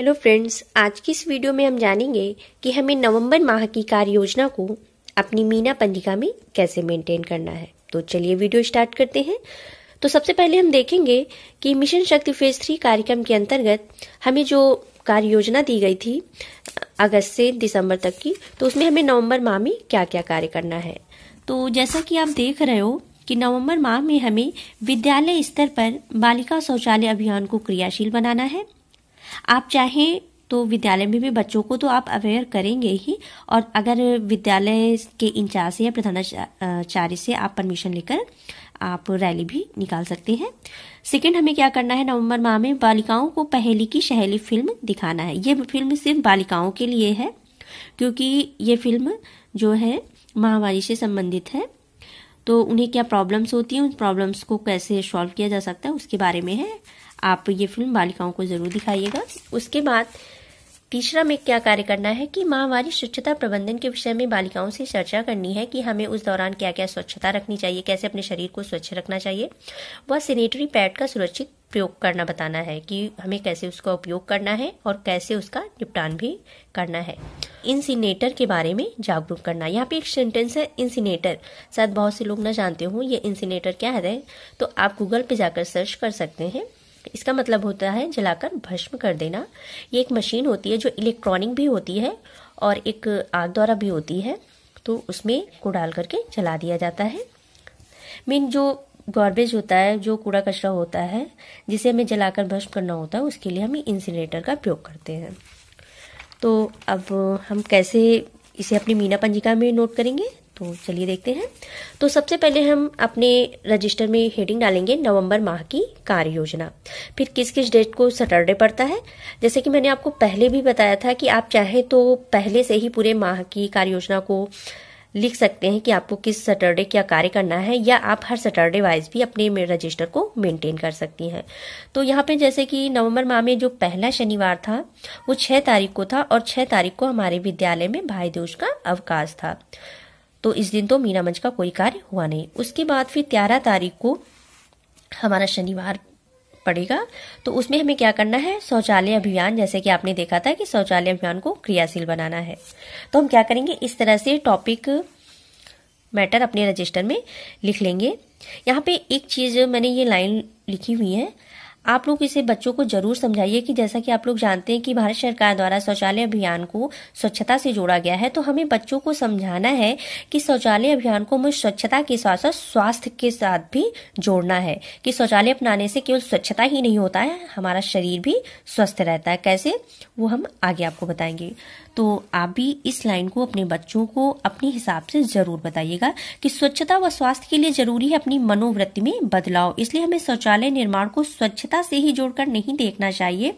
Hello friends, आज की इस वीडियो में हम जानेंगे कि हमें नवंबर माह की कार्य योजना को अपनी मीना पंजिका में कैसे मेंटेन करना है। तो चलिए वीडियो स्टार्ट करते हैं। तो सबसे पहले हम देखेंगे कि मिशन शक्ति फेज 3 कार्यक्रम के अंतर्गत हमें जो कार्य योजना दी गई थी अगस्त से दिसंबर तक की, तो उसमें हमें नवंबर माह में क्या क्या कार्य करना है। तो जैसा कि आप देख रहे हो कि नवंबर माह में हमें विद्यालय स्तर पर बालिका शौचालय अभियान को क्रियाशील बनाना है। आप चाहें तो विद्यालय में भी बच्चों को तो आप अवेयर करेंगे ही, और अगर विद्यालय के इंचार्ज से या प्रधानाचार्य से आप परमिशन लेकर आप रैली भी निकाल सकते हैं। सेकंड, हमें क्या करना है, नवंबर माह में बालिकाओं को पहेली की सहेली फिल्म दिखाना है। ये फिल्म सिर्फ बालिकाओं के लिए है, क्योंकि ये फिल्म जो है महामारी से संबंधित है। तो उन्हें क्या प्रॉब्लम्स होती हैं, उन प्रॉब्लम्स को कैसे सॉल्व किया जा सकता है, उसके बारे में है। आप ये फिल्म बालिकाओं को जरूर दिखाइएगा। उसके बाद तीसरा में क्या कार्य करना है कि महामारी स्वच्छता प्रबंधन के विषय में बालिकाओं से चर्चा करनी है कि हमें उस दौरान क्या क्या स्वच्छता रखनी चाहिए, कैसे अपने शरीर को स्वच्छ रखना चाहिए। वह सैनिटरी पैड का सुरक्षित प्रयोग करना बताना है कि हमें कैसे उसका उपयोग करना है और कैसे उसका निपटान भी करना है। इंसिनेटर के बारे में जागरूक करना। यहाँ पे एक सेंटेंस है इंसिनेटर, शायद बहुत से लोग ना जानते हो ये इंसिनेटर क्या है, तो आप गूगल पे जाकर सर्च कर सकते हैं। इसका मतलब होता है जलाकर भस्म कर देना। ये एक मशीन होती है जो इलेक्ट्रॉनिक भी होती है और एक आग द्वारा भी होती है, तो उसमें को डाल करके जला दिया जाता है। मेन जो गार्बेज होता है, जो कूड़ा कचरा होता है जिसे हमें जलाकर भस्म करना होता है, उसके लिए हम इंसिनेटर का प्रयोग करते हैं। तो अब हम कैसे इसे अपनी मीना पंजिका में नोट करेंगे, तो चलिए देखते हैं। तो सबसे पहले हम अपने रजिस्टर में हेडिंग डालेंगे नवंबर माह की कार्य योजना। फिर किस किस डेट को सैटरडे पड़ता है। जैसे कि मैंने आपको पहले भी बताया था कि आप चाहे तो पहले से ही पूरे माह की कार्य योजना को लिख सकते हैं कि आपको किस सैटरडे क्या कार्य करना है, या आप हर सैटरडे वाइज भी अपने रजिस्टर को मेंटेन कर सकती हैं। तो यहाँ पे जैसे कि नवंबर माह में जो पहला शनिवार था वो 6 तारीख को था, और 6 तारीख को हमारे विद्यालय में भाई दूज का अवकाश था, तो इस दिन तो मीना मंच का कोई कार्य हुआ नहीं। उसके बाद फिर 13 तारीख को हमारा शनिवार पड़ेगा, तो उसमें हमें क्या करना है, शौचालय अभियान। जैसे कि आपने देखा था कि शौचालय अभियान को क्रियाशील बनाना है, तो हम क्या करेंगे, इस तरह से टॉपिक मैटर अपने रजिस्टर में लिख लेंगे। यहाँ पे एक चीज मैंने ये लाइन लिखी हुई है, आप लोग इसे बच्चों को जरूर समझाइए कि जैसा कि आप लोग जानते हैं कि भारत सरकार द्वारा शौचालय अभियान को स्वच्छता से जोड़ा गया है, तो हमें बच्चों को समझाना है कि शौचालय अभियान को हमें स्वच्छता के साथ साथ स्वास्थ्य के साथ भी जोड़ना है, कि शौचालय अपनाने से केवल स्वच्छता ही नहीं होता है, हमारा शरीर भी स्वस्थ रहता है। कैसे, वो हम आगे आपको बताएंगे। तो आप भी इस लाइन को अपने बच्चों को अपने हिसाब से जरूर बताइएगा कि स्वच्छता व स्वास्थ्य के लिए जरूरी है अपनी मनोवृत्ति में बदलाव। इसलिए हमें शौचालय निर्माण को स्वच्छता से ही जोड़कर नहीं देखना चाहिए,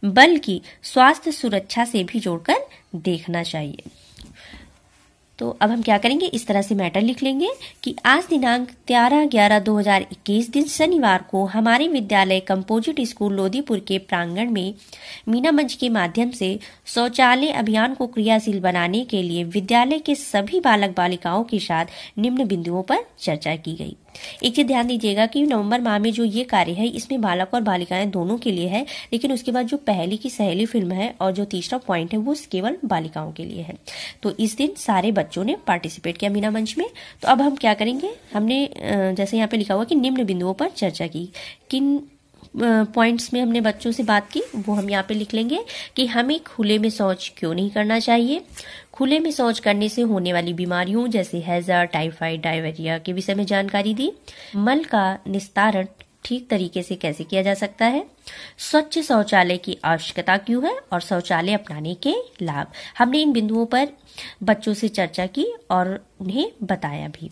बल्कि स्वास्थ्य सुरक्षा से भी जोड़कर देखना चाहिए। तो अब हम क्या करेंगे, इस तरह से मैटर लिख लेंगे कि आज दिनांक 13/11/2021 दिन शनिवार को हमारे विद्यालय कंपोजिट स्कूल लोदीपुर के प्रांगण में मीना मंच के माध्यम से शौचालय अभियान को क्रियाशील बनाने के लिए विद्यालय के सभी बालक बालिकाओं के साथ निम्न बिंदुओं पर चर्चा की गई। एक चीज ध्यान दीजिएगा कि नवंबर माह में जो ये कार्य है इसमें बालक और बालिकाएं दोनों के लिए है, लेकिन उसके बाद जो पहली की सहेली फिल्म है और जो तीसरा पॉइंट है वो केवल बालिकाओं के लिए है। तो इस दिन सारे बच्चों ने पार्टिसिपेट किया मीना मंच में। तो अब हम क्या करेंगे, हमने जैसे यहाँ पे लिखा हुआ कि निम्न बिंदुओं पर चर्चा की, किन पॉइंट्स में हमने बच्चों से बात की वो हम यहाँ पे लिख लेंगे कि हमें खुले में शौच क्यों नहीं करना चाहिए, खुले में शौच करने से होने वाली बीमारियों जैसे हैजा, टाइफाइड, डायरिया के विषय में जानकारी दी, मल का निस्तारण ठीक तरीके से कैसे किया जा सकता है, स्वच्छ शौचालय की आवश्यकता क्यों है, और शौचालय अपनाने के लाभ। हमने इन बिंदुओं पर बच्चों से चर्चा की और उन्हें बताया भी।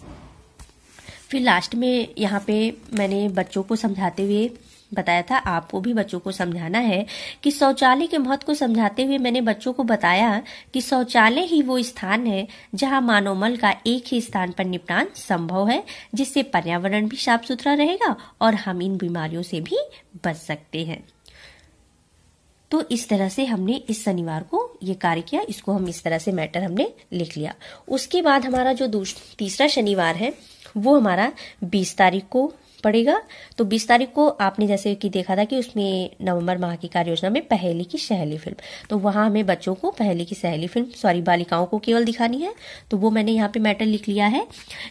फिर लास्ट में यहाँ पे मैंने बच्चों को समझाते हुए बताया था, आपको भी बच्चों को समझाना है कि शौचालय के महत्व को समझाते हुए मैंने बच्चों को बताया कि शौचालय ही वो स्थान है जहां मानव मल का एक ही स्थान पर निपटान संभव है, जिससे पर्यावरण भी साफ सुथरा रहेगा और हम इन बीमारियों से भी बच सकते हैं। तो इस तरह से हमने इस शनिवार को ये कार्य किया, इसको हम इस तरह से मैटर हमने लिख लिया। उसके बाद हमारा जो तीसरा शनिवार है वो हमारा 20 तारीख को पड़ेगा। तो 20 तारीख को आपने जैसे कि देखा था कि उसमें नवंबर माह की कार्य योजना में पहेली की सहेली फिल्म, तो वहाँ हमें बच्चों को पहेली की सहेली फिल्म बालिकाओं को केवल दिखानी है। तो वो मैंने यहाँ पे मैटर लिख लिया है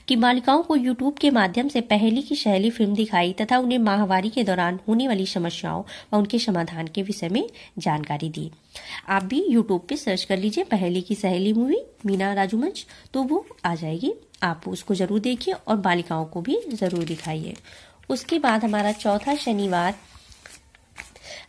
कि बालिकाओं को यूट्यूब के माध्यम से पहेली की सहेली फिल्म दिखाई तथा उन्हें माहवारी के दौरान होने वाली समस्याओं व उनके समाधान के विषय में जानकारी दी। आप भी यूट्यूब पे सर्च कर लीजिए पहेली की सहेली मूवी मीना राजूमंच, तो वो आ जाएगी। आप उसको जरूर देखिए और बालिकाओं को भी जरूर दिखाइए। उसके बाद हमारा चौथा शनिवार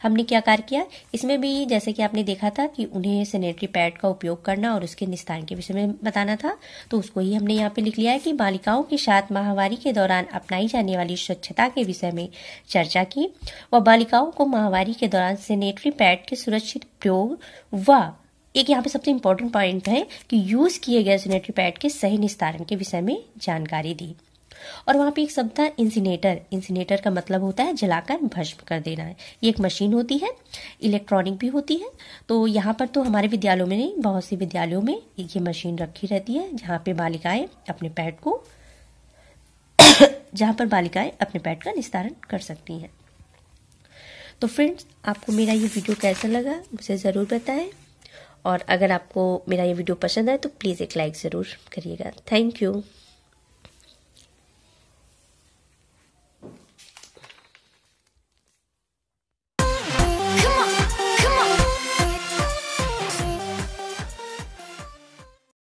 हमने क्या कार्य किया, इसमें भी जैसे कि आपने देखा था कि उन्हें सैनिटरी पैड का उपयोग करना और उसके निस्तारण के विषय में बताना था, तो उसको ही हमने यहाँ पे लिख लिया है कि बालिकाओं के साथ माहवारी के दौरान अपनाई जाने वाली स्वच्छता के विषय में चर्चा की व बालिकाओं को माहवारी के दौरान सैनिटरी पैड के सुरक्षित प्रयोग व एक यहाँ पे सबसे इंपॉर्टेंट पॉइंट है कि यूज किए गए सैनिटरी पैड के सही निस्तारण के विषय में जानकारी दी। और वहाँ पे एक शब्द था इंसिनेटर। इंसिनेटर का मतलब होता है जलाकर भस्म कर देना है। ये एक मशीन होती है, इलेक्ट्रॉनिक भी होती है। तो यहाँ पर तो हमारे विद्यालयों में नहीं, बहुत सी विद्यालयों में ये मशीन रखी रहती है जहाँ पे बालिकाएं अपने पैड का निस्तारण कर सकती हैं। तो फ्रेंड्स, आपको मेरा ये वीडियो कैसा लगा मुझे ज़रूर बताएं, और अगर आपको मेरा ये वीडियो पसंद आए तो प्लीज़ एक लाइक ज़रूर करिएगा। Thank you.